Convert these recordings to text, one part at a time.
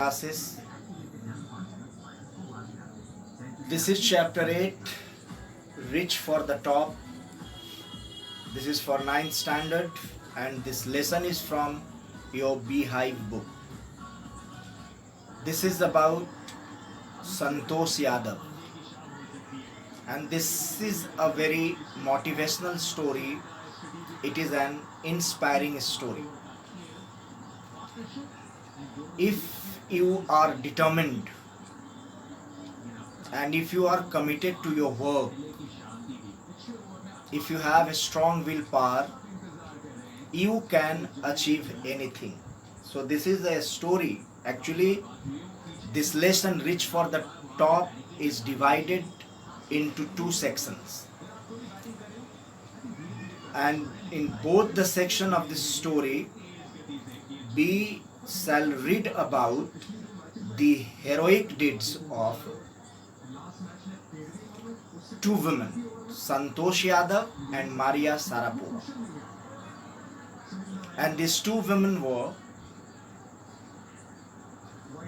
Classes. This is chapter 8, Reach for the Top. This is for ninth standard, and this lesson is from your Beehive book. This is about Santosh Yadav, and this is a very motivational story. It is an inspiring story. If you are determined and if you are committed to your work, if you have a strong willpower, you can achieve anything. So this is a story. Actually, this lesson Reach for the Top is divided into two sections, and in both the section of this story we shall read about the heroic deeds of two women, Santosh Yadav and Maria Sharapova. And these two women were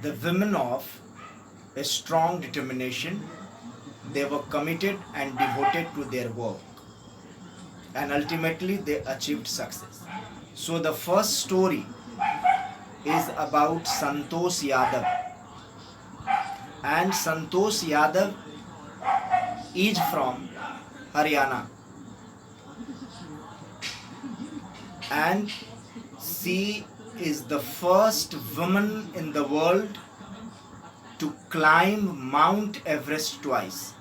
the women of a strong determination. They were committed and devoted to their work, and ultimately they achieved success. So the first story is about Santosh Yadav, and Santosh Yadav is from Haryana, and she is the first woman in the world to climb Mount Everest twice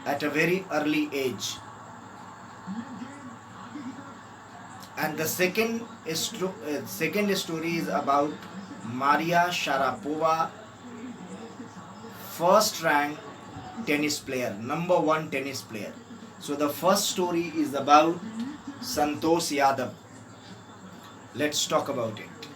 at a very early age. And the second story is about Maria Sharapova, first rank tennis player, number one tennis player. So the first story is about Santosh Yadav. Let's talk about it.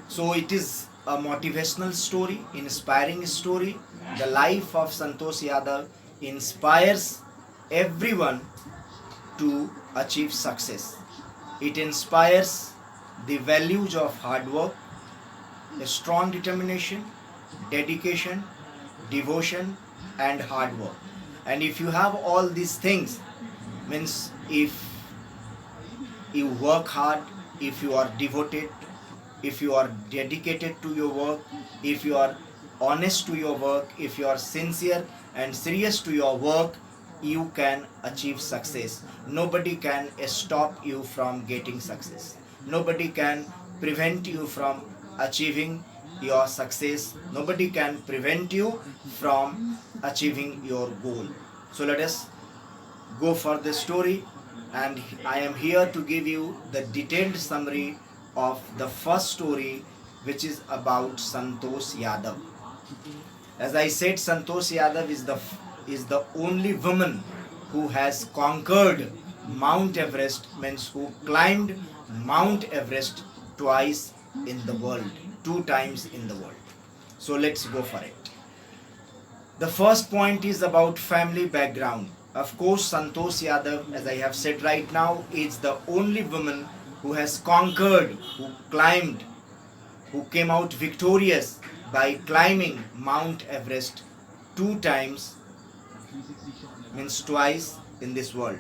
So it is a motivational story, inspiring story. The life of Santosh Yadav inspires everyone to achieve success. It inspires the values of hard work, a strong determination, dedication, devotion, and hard work. And if you have all these things, means if you work hard, if you are devoted, if you are dedicated to your work, if you are honest to your work, if you are sincere and serious to your work, you can achieve success. Nobody can stop you from getting success. Nobody can prevent you from achieving your success. Nobody can prevent you from achieving your goal. So let us go for the story, and I am here to give you the detailed summary of the first story, which is about Santosh Yadav. As I said, Santosh Yadav is the only woman who has conquered Mount Everest, means who climbed Mount Everest twice in the world, two times in the world. So let's go for it. The first point is about family background. Of course, Santosh Yadav, as I have said right now, is the only woman who has conquered, who climbed, who came out victorious by climbing Mount Everest two times, means twice in this world.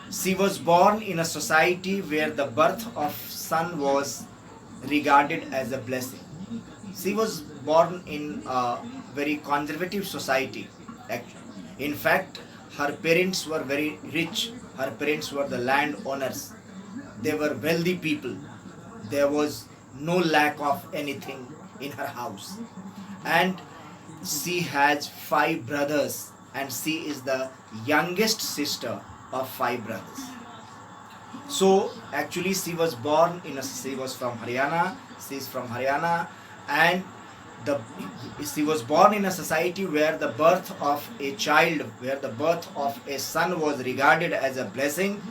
She was born in a society where the birth of son was regarded as a blessing. She was born in a very conservative society. In fact, her parents were very rich. Her parents were the landowners. They were wealthy people. There was no lack of anything in her house. And she has 5 brothers, and she is the youngest sister of 5 brothers. So actually she was from Haryana. She is from Haryana, and she was born in a society where the birth of a child, where the birth of a son was regarded as a blessing,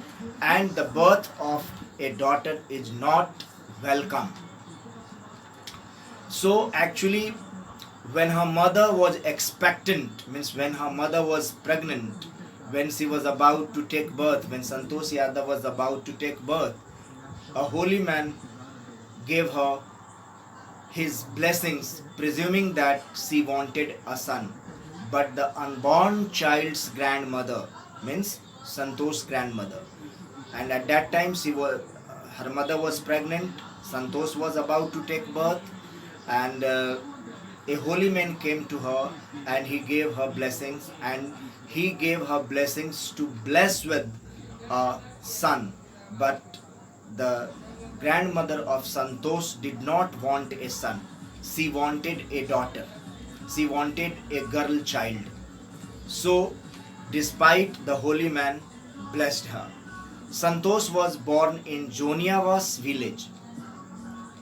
and the birth of a daughter is not welcome. So actually, when her mother was expectant, means when her mother was pregnant, when she was about to take birth, when Santosh Yadav was about to take birth, a holy man gave her his blessings, presuming that she wanted a son. But the unborn child's grandmother, means Santosh's grandmother, and at that time her mother was pregnant. Santosh was about to take birth, and a holy man came to her and he gave her blessings, and he gave her blessings to bless with a son. But the grandmother of Santosh did not want a son. She wanted a daughter. She wanted a girl child. So, despite the holy man blessed her, Santosh was born in Joniavas village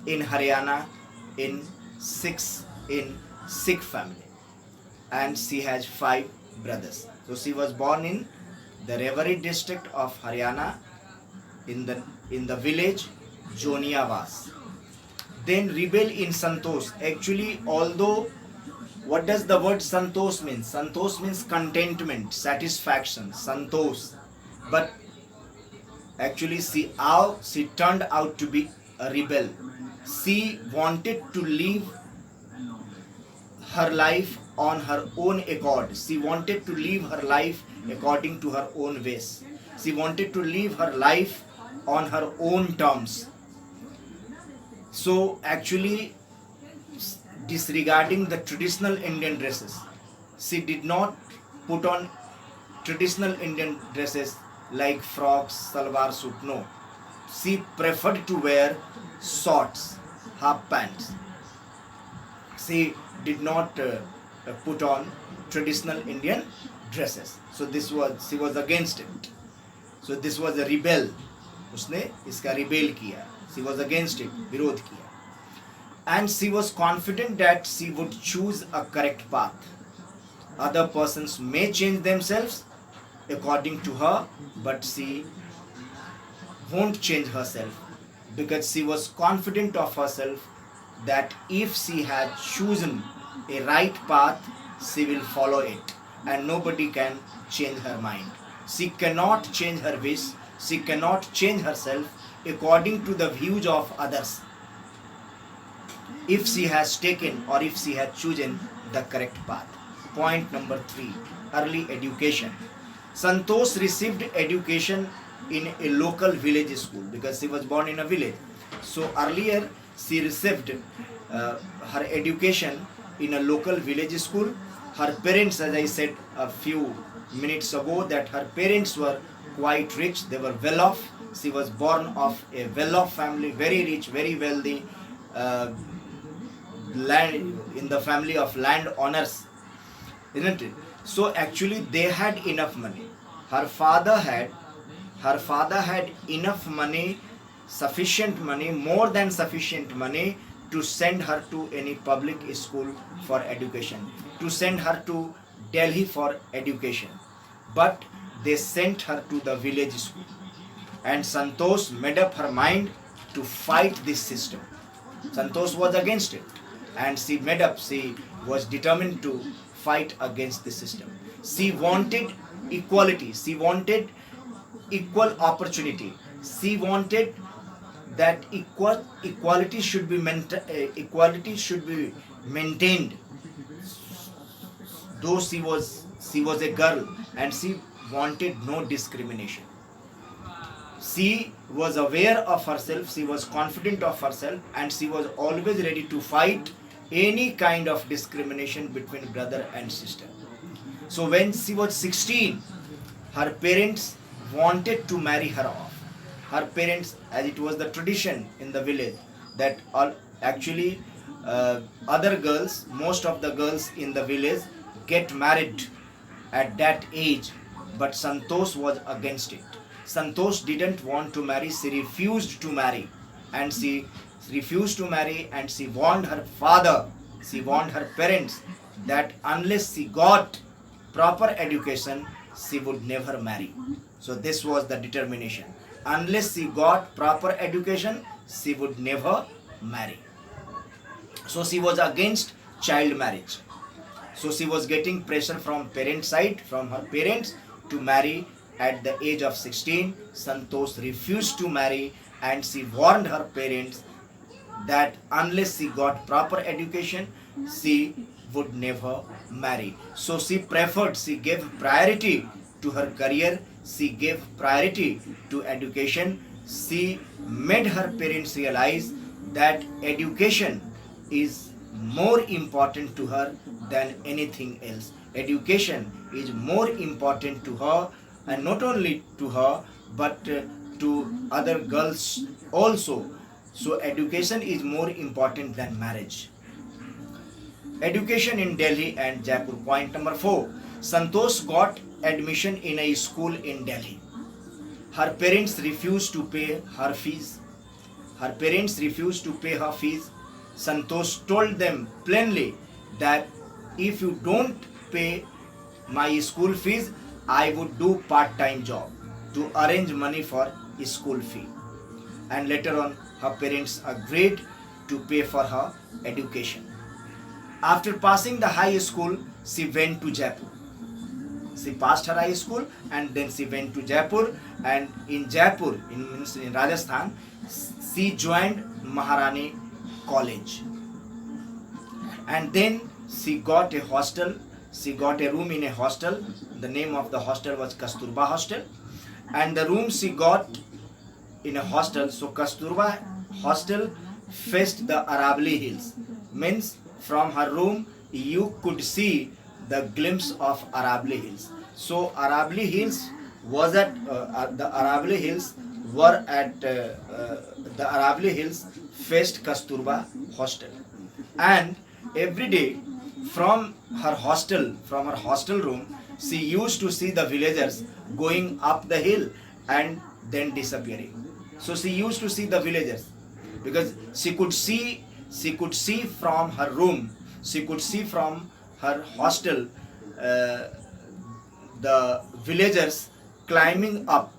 in Haryana in Sikh family, and she has 5 brothers. So she was born in the Rewari district of Haryana in the village Joniavas. Then rebel in Santosh. Actually, although what does the word Santosh mean? Santosh means contentment, satisfaction, Santosh. But actually she turned out to be a rebel. She wanted to live her life on her own accord. She wanted to live her life according to her own ways. She wanted to live her life on her own terms. So actually, disregarding the traditional Indian dresses, she did not put on traditional Indian dresses like frocks, salwar suit. No, she preferred to wear shorts, half pants. She did not put on traditional Indian dresses. So she was against it. So this was a rebel. उसने इसका rebel किया. She was against it, विरोध किया. And she was confident that she would choose a correct path. Other persons may change themselves according to her, but she won't change herself, because she was confident of herself that if she had chosen a right path, she will follow it, and nobody can change her mind. She cannot change her wish, she cannot change herself according to the views of others, if she has taken or if she has chosen the correct path. Point number 3, early education. Santosh received education in a local village school because she was born in a village. So earlier she received her education in a local village school. Her parents, as I said a few minutes ago, that her parents were quite rich, they were well off. She was born of a well off family, very rich, very wealthy, land in the family of land owners, isn't it? So actually they had enough money. Her father had enough money, sufficient money, more than sufficient money to send her to any public school for education, to send her to Delhi for education. But they sent her to the village school. And Santosh made up her mind to fight this system. Santosh was against it, and she was determined to fight against the system. She wanted equality, she wanted equal opportunity, she wanted that equality should be maintained. Though she was a girl, and she wanted no discrimination. She was aware of herself, she was confident of herself, and she was always ready to fight any kind of discrimination between brother and sister. So when she was 16, her parents wanted to marry her off. Her parents, as it was the tradition in the village, that other girls, most of the girls in the village get married at that age, but Santosh was against it. Santosh didn't want to marry, she refused to marry, and she warned her father, she warned her parents that unless she got proper education, she would never marry. So this was the determination. Unless she got proper education, she would never marry. So she was against child marriage. So she was getting pressure from parents' side, from her parents, to marry at the age of 16. Santosh refused to marry, and she warned her parents that unless she got proper education, she would never marry. So she preferred, she gave priority to her career, she gave priority to education. She made her parents realize that education is more important to her than anything else. Education is more important to her, and not only to her but to other girls also. So education is more important than marriage. Education in Delhi and Jaipur. Point number 4. Santosh got admission in a school in Delhi. Her parents refused to pay her fees. Her parents refused to pay her fees. Santosh told them plainly that if you don't pay my school fees, I would do part-time job to arrange money for school fee. And later on, her parents agreed to pay for her education. After passing the high school, she went to Jaipur. She passed her high school and then she went to Jaipur, and in Jaipur, in Rajasthan, she joined Maharani College. And then she got a hostel, she got a room in a hostel. The name of the hostel was Kasturba Hostel. And the room she got in a hostel, so Kasturba Hostel faced the Aravali Hills. Means from her room you could see the glimpse of Aravali Hills. So Aravali Hills was at the Aravali Hills were at the Aravali Hills faced Kasturba Hostel, and every day from her hostel room, she used to see the villagers going up the hill and then disappearing. So she used to see the villagers because she could see from her room, she could see from her hostel the villagers climbing up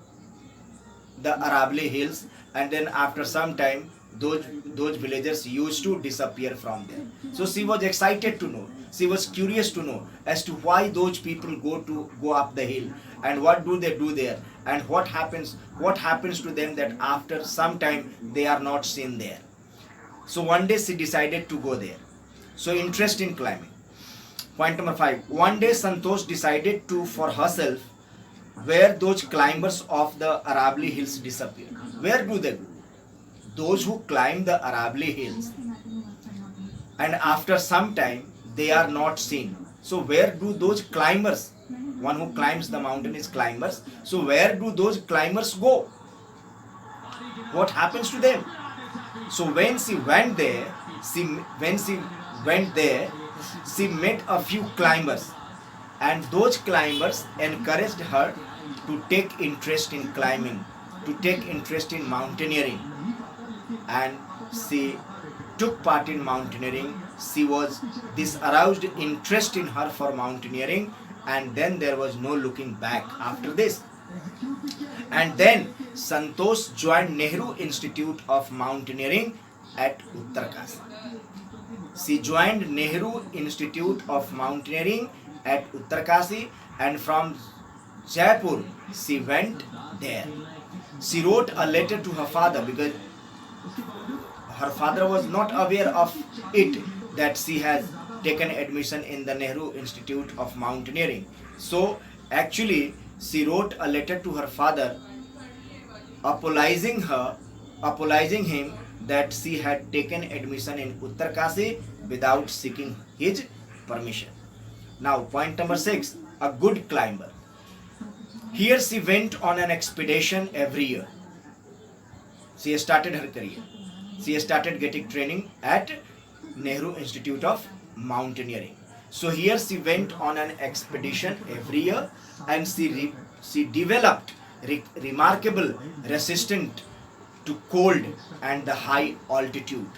the Aravali Hills, and then after some time those villagers used to disappear from there. So she was excited to know, she was curious to know as to why those people go up the hill and what do they do there, and what happens to them that after some time they are not seen there. So one day she decided to go there. So interest in climbing. Point number 5. One day Santosh decided to for herself where those climbers of the Aravali Hills disappear. Where do they go? Those who climb the Aravali Hills and after some time they are not seen. So where do those climbers, one who climbs the mountain is climbers, so where do those climbers go? What happens to them? So when she went there, she met a few climbers, and those climbers encouraged her to take interest in climbing, to take interest in mountaineering, and she took part in mountaineering. This aroused interest in her for mountaineering, and then there was no looking back after this. And then Santosh joined Nehru Institute of Mountaineering at Uttarkasi. She joined Nehru Institute of Mountaineering at Uttarkasi, and from Jaipur she went there. She wrote a letter to her father because her father was not aware of it that she has taken admission in the Nehru Institute of Mountaineering. So actually she wrote a letter to her father apologizing him that she had taken admission in Uttarkasi without seeking his permission. Now point number 6, a good climber. Here she went on an expedition every year. She started her career. She started getting training at Nehru Institute of Mountaineering. So here she went on an expedition every year, and she developed remarkable resistance to cold and the high altitude.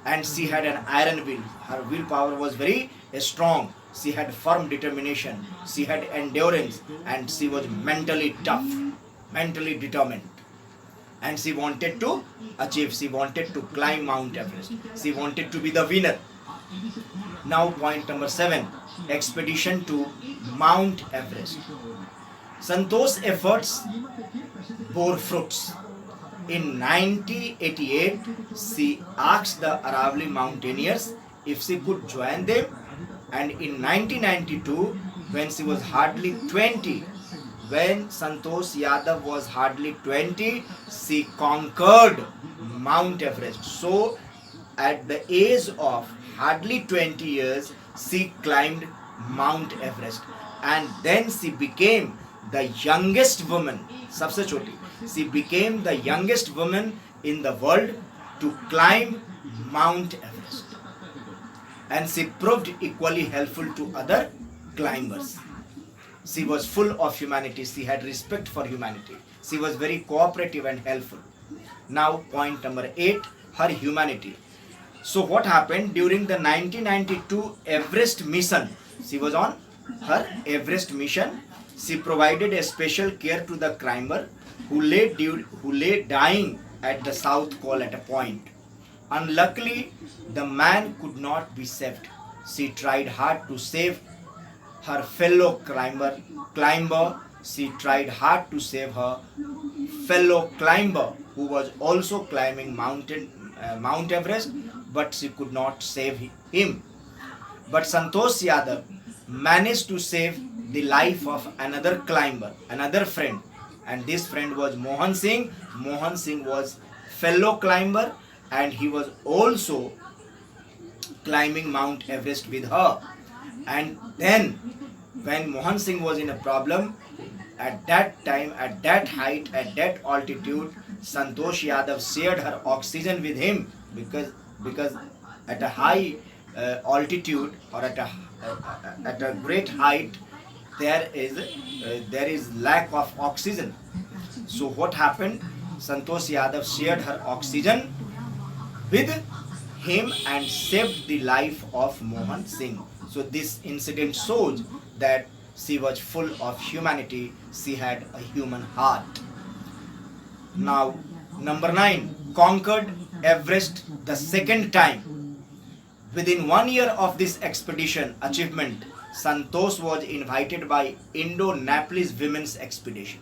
And she had an iron will. Her willpower was very strong. She had firm determination. She had endurance, and she was mentally tough, mentally determined. And she wanted to achieve. She wanted to climb Mount Everest. She wanted to be the winner. Now point number 7, expedition to Mount Everest. Santosh's efforts bore fruits. In 1988, she asked the Aravalli mountaineers if she could join them, and in 1992, when she was hardly 20, when Santosh Yadav was hardly 20, she conquered Mount Everest. So, at the age of hardly 20 years, she climbed Mount Everest, and then she became the youngest woman, सबसे छोटी, she became the youngest woman in the world to climb Mount Everest, and she proved equally helpful to other climbers. She was full of humanity. She had respect for humanity. She was very cooperative and helpful. Now, point number 8, her humanity. So, what happened during the 1992 Everest mission? She was on her Everest mission. She provided a special care to the climber who lay dying at the south pole at a point. Unluckily, the man could not be saved. She tried hard to save her fellow climber. She tried hard to save her fellow climber who was also climbing Mount Everest, but she could not save him. But Santosh Yadav managed to save the life of another climber, another friend, and this friend was Mohan Singh. Mohan Singh was fellow climber, and he was also climbing Mount Everest with her. And then when Mohan Singh was in a problem, at that time, at that height, at that altitude, Santosh Yadav shared her oxygen with him, because at a high altitude, or at a great height, there is lack of oxygen. So what happened? Santosh Yadav shared her oxygen with him and saved the life of Mohan Singh. So this incident shows that she was full of humanity. She had a human heart. Now, number 9, conquered Everest the second time. Within 1 year of this expedition achievement, Santosh was invited by Indo-Nepalese Women's Expedition,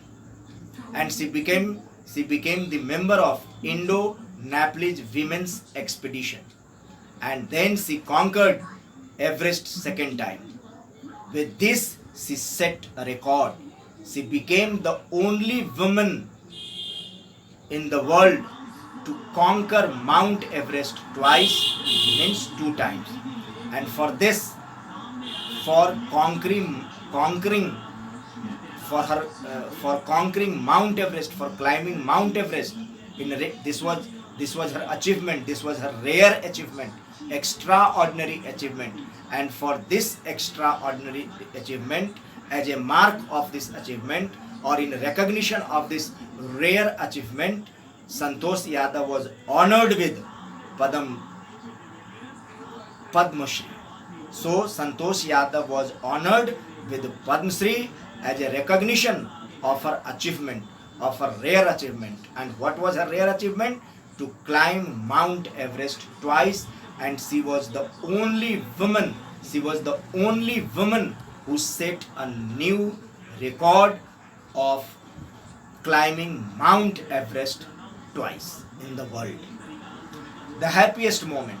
and she became the member of Indo-Nepalese Women's Expedition, and then she conquered Everest second time. With this, she set a record. She became the only woman in the world to conquer Mount Everest twice, means 2 times. And for this, for conquering Mount Everest, for climbing Mount Everest, this was her achievement. This was her rare achievement, extraordinary achievement. And for this extraordinary achievement, as a mark of this achievement, or in recognition of this rare achievement, Santosh Yadav was honored with Padma Shri. So Santosh Yadav was honored with Padma Shri as a recognition of her achievement, of her rare achievement. And what was her rare achievement? To climb Mount Everest twice, and she was the only woman. She was the only woman who set a new record of climbing Mount Everest twice in the world. The happiest moment.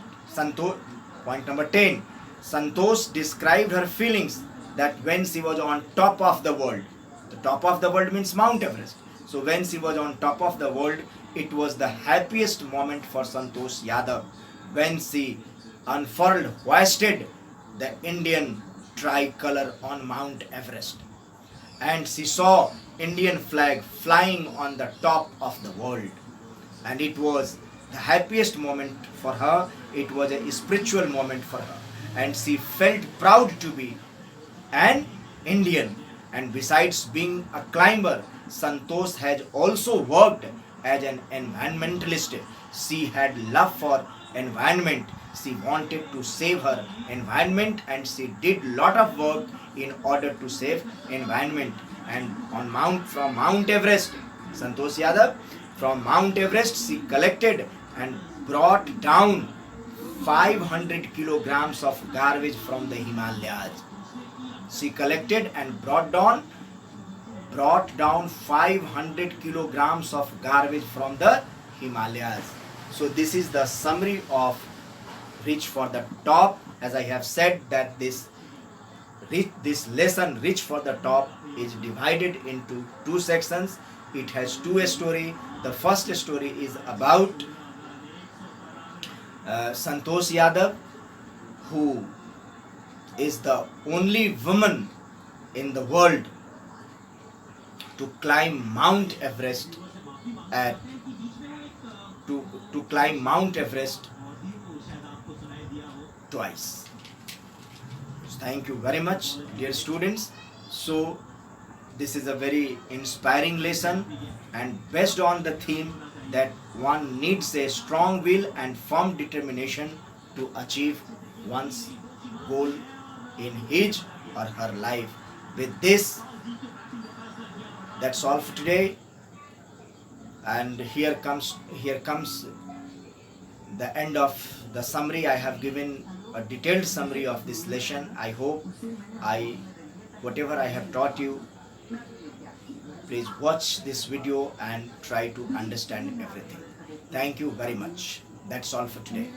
Point number 10. Santosh described her feelings that when she was on top of the world. The top of the world means Mount Everest. So when she was on top of the world, it was the happiest moment for Santosh Yadav when she unfurled, hoisted the Indian tricolor on Mount Everest, and she saw Indian flag flying on the top of the world. And it was the happiest moment for her. It was a spiritual moment for her, and she felt proud to be an Indian. And besides being a climber, Santosh has also worked as an environmentalist. She had love for environment. She wanted to save her environment, and she did lot of work in order to save environment. And from Mount Everest, Santosh Yadav, from Mount Everest, she collected and brought down 500 kilograms of garbage from the Himalayas. She collected and brought down 500 kilograms of garbage from the Himalayas. So this is the summary of Reach for the Top. As I have said that this lesson Reach for the Top is divided into two sections. It has two stories. The first story is about Santosh Yadav, who is the only woman in the world to climb Mount Everest at to climb Mount Everest twice. Thank you very much, dear students. So this is a very inspiring lesson, and based on the theme that one needs a strong will and firm determination to achieve one's goal in his or her life. With this, that's all for today. And here comes the end of the summary. I have given a detailed summary of this lesson. I hope whatever I have taught you, please watch this video and try to understand everything. Thank you very much. That's all for today.